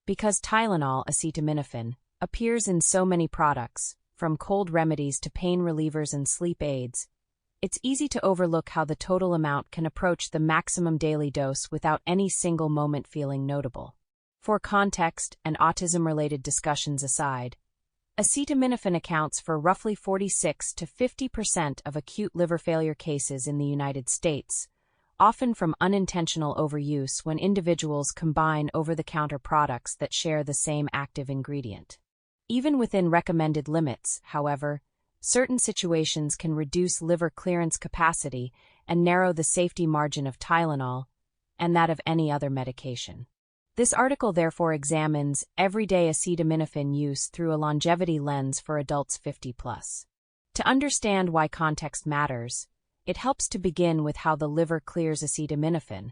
Because Tylenol, acetaminophen, appears in so many products, from cold remedies to pain relievers and sleep aids, it's easy to overlook how the total amount can approach the maximum daily dose without any single moment feeling notable. For context and autism-related discussions aside, acetaminophen accounts for roughly 46 to 50% of acute liver failure cases in the United States, often from unintentional overuse when individuals combine over-the-counter products that share the same active ingredient. Even within recommended limits, however, certain situations can reduce liver clearance capacity and narrow the safety margin of Tylenol and that of any other medication. This article therefore examines everyday acetaminophen use through a longevity lens for adults 50 plus. To understand why context matters, it helps to begin with how the liver clears acetaminophen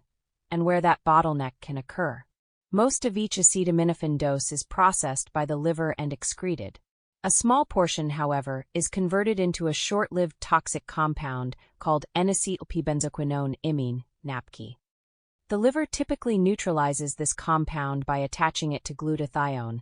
and where that bottleneck can occur. Most of each acetaminophen dose is processed by the liver and excreted. A small portion, however, is converted into a short-lived toxic compound called N-acetylbenzoquinone imine, NAPQI. The liver typically neutralizes this compound by attaching it to glutathione,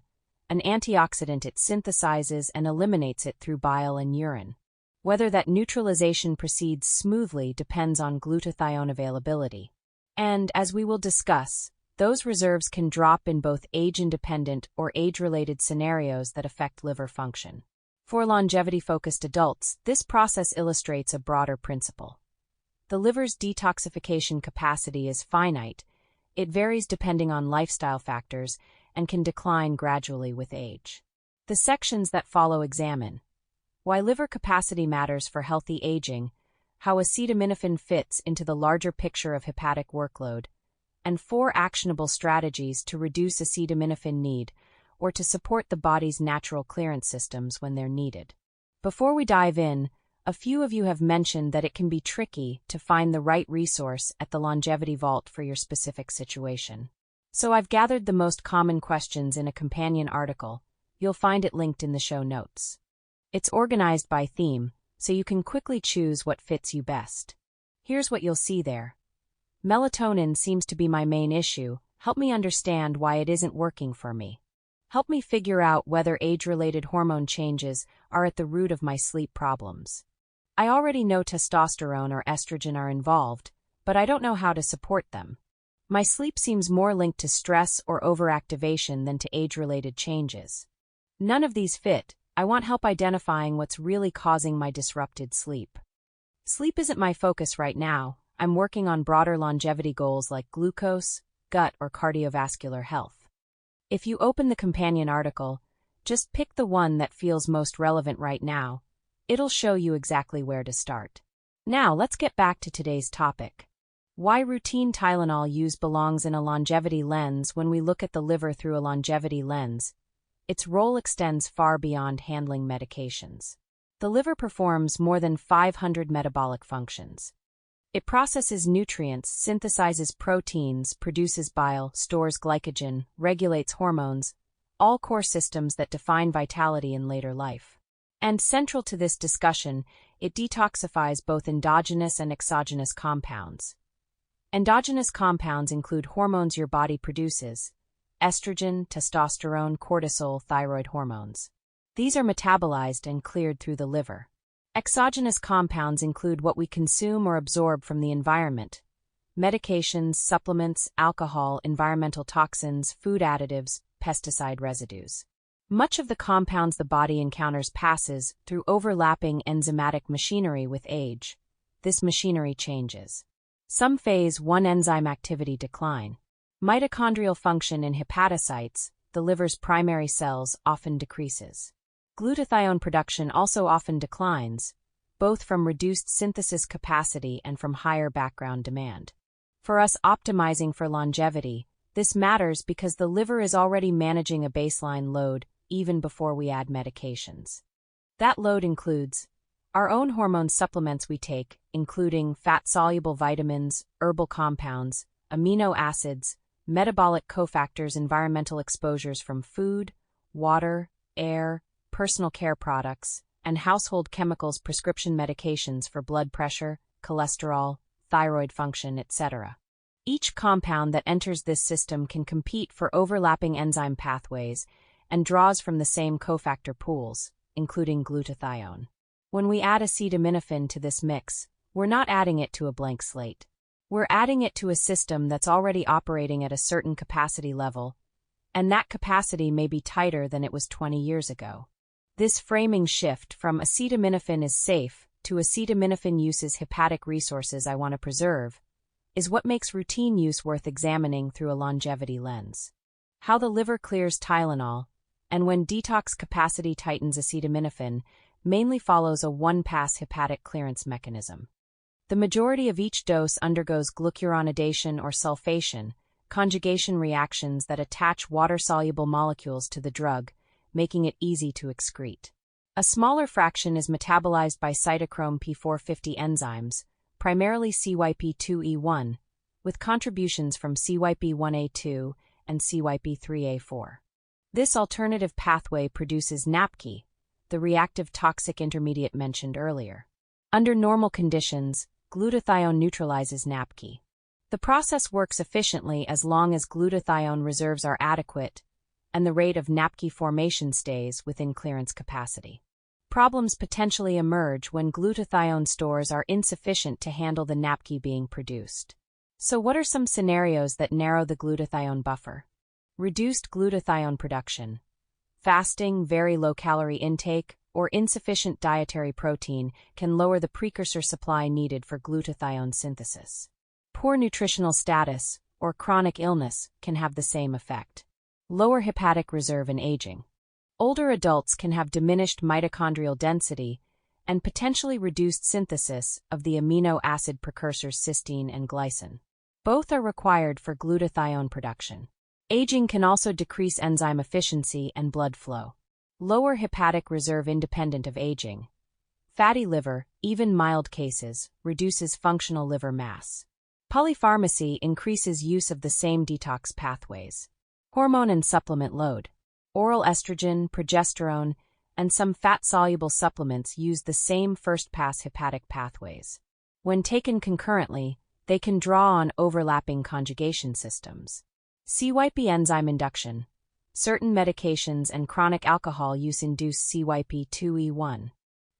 an antioxidant it synthesizes and eliminates it through bile and urine. Whether that neutralization proceeds smoothly depends on glutathione availability. And, as we will discuss, those reserves can drop in both age-independent or age-related scenarios that affect liver function. For longevity-focused adults, this process illustrates a broader principle. The liver's detoxification capacity is finite. It varies depending on lifestyle factors and can decline gradually with age. The sections that follow examine why liver capacity matters for healthy aging, how acetaminophen fits into the larger picture of hepatic workload, and 4 actionable strategies to reduce acetaminophen need or to support the body's natural clearance systems when they're needed. Before we dive in, a few of you have mentioned that it can be tricky to find the right resource at the Longevity Vault for your specific situation. So I've gathered the most common questions in a companion article. You'll find it linked in the show notes. It's organized by theme, so you can quickly choose what fits you best. Here's what you'll see there. Melatonin seems to be my main issue. Help me understand why it isn't working for me. Help me figure out whether age-related hormone changes are at the root of my sleep problems. I already know testosterone or estrogen are involved, but I don't know how to support them. My sleep seems more linked to stress or overactivation than to age-related changes. None of these fit. I want help identifying what's really causing my disrupted sleep. Sleep isn't my focus right now. I'm working on broader longevity goals like glucose, gut, or cardiovascular health. If you open the companion article, just pick the one that feels most relevant right now. It'll show you exactly where to start. Now let's get back to today's topic. Why routine Tylenol use belongs in a longevity lens. When we look at the liver through a longevity lens, its role extends far beyond handling medications. The liver performs more than 500 metabolic functions. It processes nutrients, synthesizes proteins, produces bile, stores glycogen, regulates hormones, all core systems that define vitality in later life. And central to this discussion, it detoxifies both endogenous and exogenous compounds. Endogenous compounds include hormones your body produces: estrogen, testosterone, cortisol, thyroid hormones. These are metabolized and cleared through the liver. Exogenous compounds include what we consume or absorb from the environment: medications, supplements, alcohol, environmental toxins, food additives, pesticide residues. Much of the compounds the body encounters passes through overlapping enzymatic machinery with age. This machinery changes. Some phase 1 enzyme activity decline. Mitochondrial function in hepatocytes, the liver's primary cells, often decreases. Glutathione production also often declines, both from reduced synthesis capacity and from higher background demand. For us optimizing for longevity, this matters because the liver is already managing a baseline load even before we add medications. That load includes our own hormone supplements we take, including fat-soluble vitamins, herbal compounds, amino acids, metabolic cofactors, environmental exposures from food, water, air, personal care products, and household chemicals, prescription medications for blood pressure, cholesterol, thyroid function, etc. Each compound that enters this system can compete for overlapping enzyme pathways and draws from the same cofactor pools, including glutathione. When we add acetaminophen to this mix, we're not adding it to a blank slate. We're adding it to a system that's already operating at a certain capacity level, and that capacity may be tighter than it was 20 years ago. This framing shift from acetaminophen is safe to acetaminophen uses hepatic resources I want to preserve is what makes routine use worth examining through a longevity lens. How the liver clears Tylenol, and when detox capacity tightens acetaminophen, mainly follows a one-pass hepatic clearance mechanism. The majority of each dose undergoes glucuronidation or sulfation, conjugation reactions that attach water-soluble molecules to the drug, making it easy to excrete. A smaller fraction is metabolized by cytochrome P450 enzymes, primarily CYP2E1, with contributions from CYP1A2 and CYP3A4. This alternative pathway produces NAPK, the reactive toxic intermediate mentioned earlier. Under normal conditions, glutathione neutralizes NAPK. The process works efficiently as long as glutathione reserves are adequate and the rate of NAPK formation stays within clearance capacity. Problems potentially emerge when glutathione stores are insufficient to handle the NAPK being produced. So what are some scenarios that narrow the glutathione buffer? Reduced glutathione production. Fasting, very low-calorie intake, or insufficient dietary protein can lower the precursor supply needed for glutathione synthesis. Poor nutritional status, or chronic illness, can have the same effect. Lower hepatic reserve in aging. Older adults can have diminished mitochondrial density and potentially reduced synthesis of the amino acid precursors cysteine and glycine. Both are required for glutathione production. Aging can also decrease enzyme efficiency and blood flow. Lower hepatic reserve independent of aging. Fatty liver, even mild cases, reduces functional liver mass. Polypharmacy increases use of the same detox pathways. Hormone and supplement load. Oral estrogen, progesterone, and some fat-soluble supplements use the same first-pass hepatic pathways. When taken concurrently, they can draw on overlapping conjugation systems. CYP enzyme induction. Certain medications and chronic alcohol use induce CYP2E1.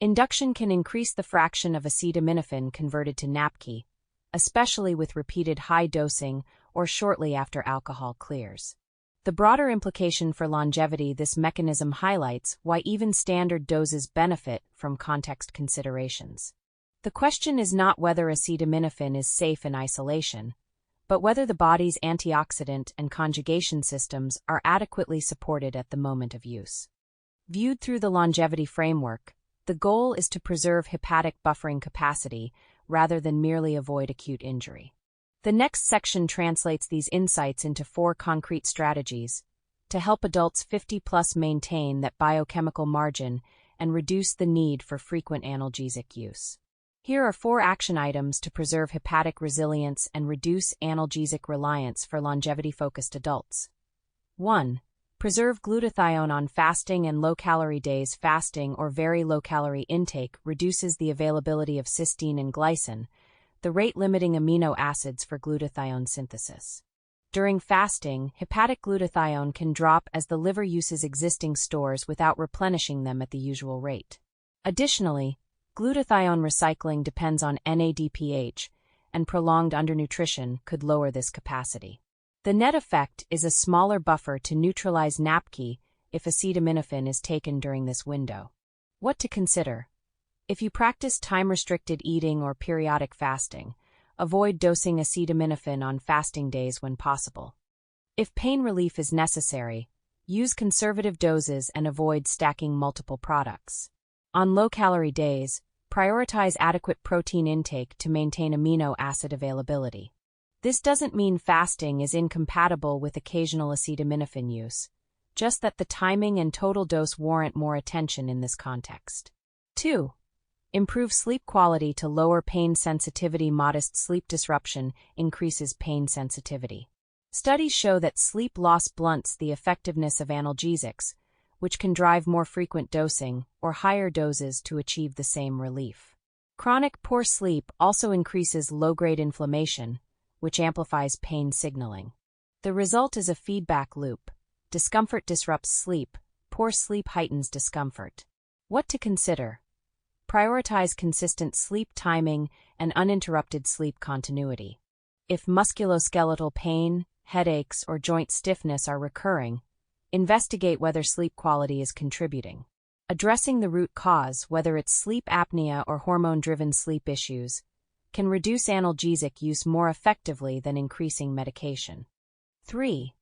Induction can increase the fraction of acetaminophen converted to NAPK, especially with repeated high dosing or shortly after alcohol clears. The broader implication for longevity this mechanism highlights why even standard doses benefit from context considerations. The question is not whether acetaminophen is safe in isolation, but whether the body's antioxidant and conjugation systems are adequately supported at the moment of use. Viewed through the longevity framework, the goal is to preserve hepatic buffering capacity rather than merely avoid acute injury. The next section translates these insights into 4 concrete strategies to help adults 50+ maintain that biochemical margin and reduce the need for frequent analgesic use. Here are 4 action items to preserve hepatic resilience and reduce analgesic reliance for longevity-focused adults. 1. Preserve glutathione on fasting and low-calorie days. Fasting or very low-calorie intake reduces the availability of cysteine and glycine, the rate-limiting amino acids for glutathione synthesis. During fasting, hepatic glutathione can drop as the liver uses existing stores without replenishing them at the usual rate. Additionally, glutathione recycling depends on NADPH, and prolonged undernutrition could lower this capacity. The net effect is a smaller buffer to neutralize NAPK if acetaminophen is taken during this window. What to consider? If you practice time-restricted eating or periodic fasting, avoid dosing acetaminophen on fasting days when possible. If pain relief is necessary, use conservative doses and avoid stacking multiple products. On low-calorie days, prioritize adequate protein intake to maintain amino acid availability. This doesn't mean fasting is incompatible with occasional acetaminophen use, just that the timing and total dose warrant more attention in this context. 2. Improve sleep quality to lower pain sensitivity. Modest sleep disruption increases pain sensitivity. Studies show that sleep loss blunts the effectiveness of analgesics, which can drive more frequent dosing or higher doses to achieve the same relief. Chronic poor sleep also increases low-grade inflammation, which amplifies pain signaling. The result is a feedback loop. Discomfort disrupts sleep, poor sleep heightens discomfort. What to consider? Prioritize consistent sleep timing and uninterrupted sleep continuity. If musculoskeletal pain, headaches, or joint stiffness are recurring, investigate whether sleep quality is contributing. Addressing the root cause, whether it's sleep apnea or hormone-driven sleep issues, can reduce analgesic use more effectively than increasing medication. 3.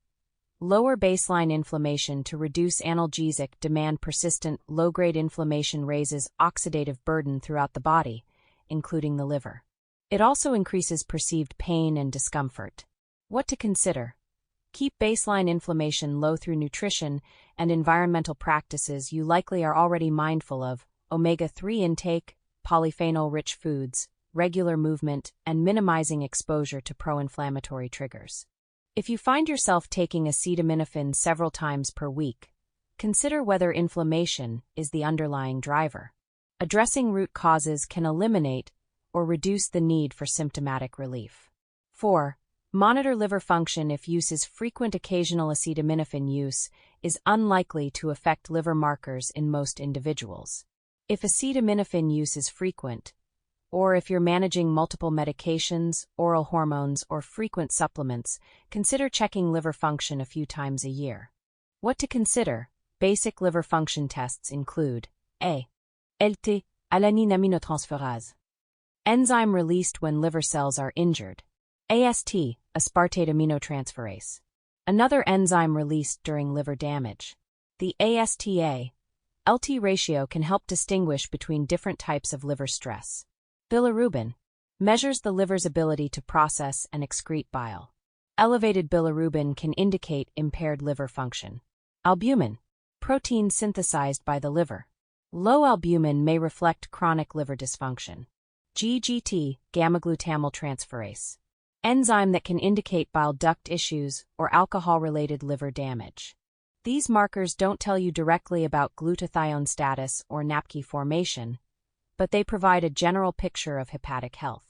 Lower baseline inflammation to reduce analgesic demand. Persistent, low-grade inflammation raises oxidative burden throughout the body, including the liver. It also increases perceived pain and discomfort. What to consider? Keep baseline inflammation low through nutrition and environmental practices you likely are already mindful of: omega-3 intake, polyphenol-rich foods, regular movement, and minimizing exposure to pro-inflammatory triggers. If you find yourself taking acetaminophen several times per week, consider whether inflammation is the underlying driver. Addressing root causes can eliminate or reduce the need for symptomatic relief. 4. Monitor liver function. If use is frequent, occasional acetaminophen use is unlikely to affect liver markers in most individuals. If acetaminophen use is frequent, or if you're managing multiple medications, oral hormones, or frequent supplements, consider checking liver function a few times a year. What to consider? Basic liver function tests include A. LT, alanine aminotransferase. Enzyme released when liver cells are injured. AST, aspartate aminotransferase. Another enzyme released during liver damage. The ASTA-LT ratio can help distinguish between different types of liver stress. Bilirubin measures the liver's ability to process and excrete bile. Elevated bilirubin can indicate impaired liver function. Albumin, protein synthesized by the liver. Low albumin may reflect chronic liver dysfunction. GGT, gamma-glutamyl-transferase, enzyme that can indicate bile duct issues or alcohol-related liver damage. These markers don't tell you directly about glutathione status or NAPK formation, but they provide a general picture of hepatic health.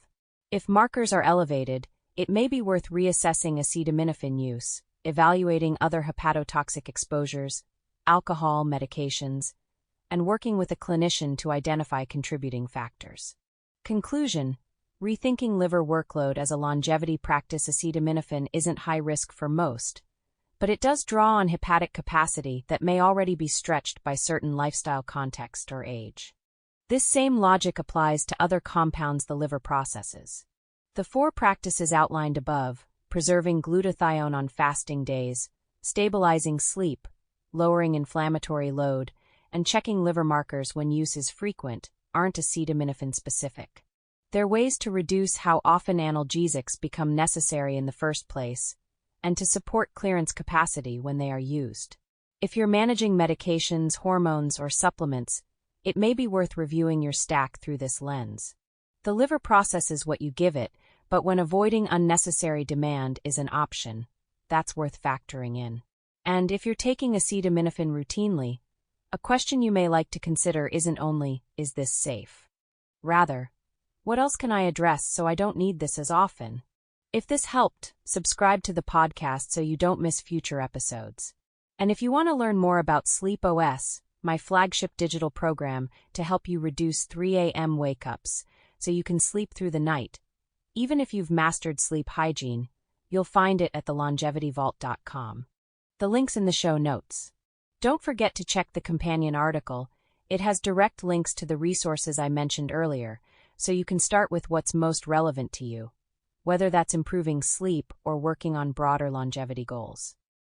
If markers are elevated, it may be worth reassessing acetaminophen use, evaluating other hepatotoxic exposures, alcohol, medications, and working with a clinician to identify contributing factors. Conclusion: rethinking liver workload as a longevity practice. Acetaminophen isn't high risk for most, but it does draw on hepatic capacity that may already be stretched by certain lifestyle context or age. This same logic applies to other compounds the liver processes. The 4 practices outlined above, preserving glutathione on fasting days, stabilizing sleep, lowering inflammatory load, and checking liver markers when use is frequent, aren't acetaminophen specific. They're ways to reduce how often analgesics become necessary in the first place, and to support clearance capacity when they are used. If you're managing medications, hormones, or supplements, it may be worth reviewing your stack through this lens. The liver processes what you give it, but when avoiding unnecessary demand is an option, that's worth factoring in. And if you're taking acetaminophen routinely, a question you may like to consider isn't only, is this safe? Rather, what else can I address so I don't need this as often? If this helped, subscribe to the podcast so you don't miss future episodes. And if you want to learn more about Sleep OS, my flagship digital program to help you reduce 3 a.m. wake-ups so you can sleep through the night, even if you've mastered sleep hygiene, you'll find it at thelongevityvault.com. The link's in the show notes. Don't forget to check the companion article. It has direct links to the resources I mentioned earlier, so you can start with what's most relevant to you, whether that's improving sleep or working on broader longevity goals.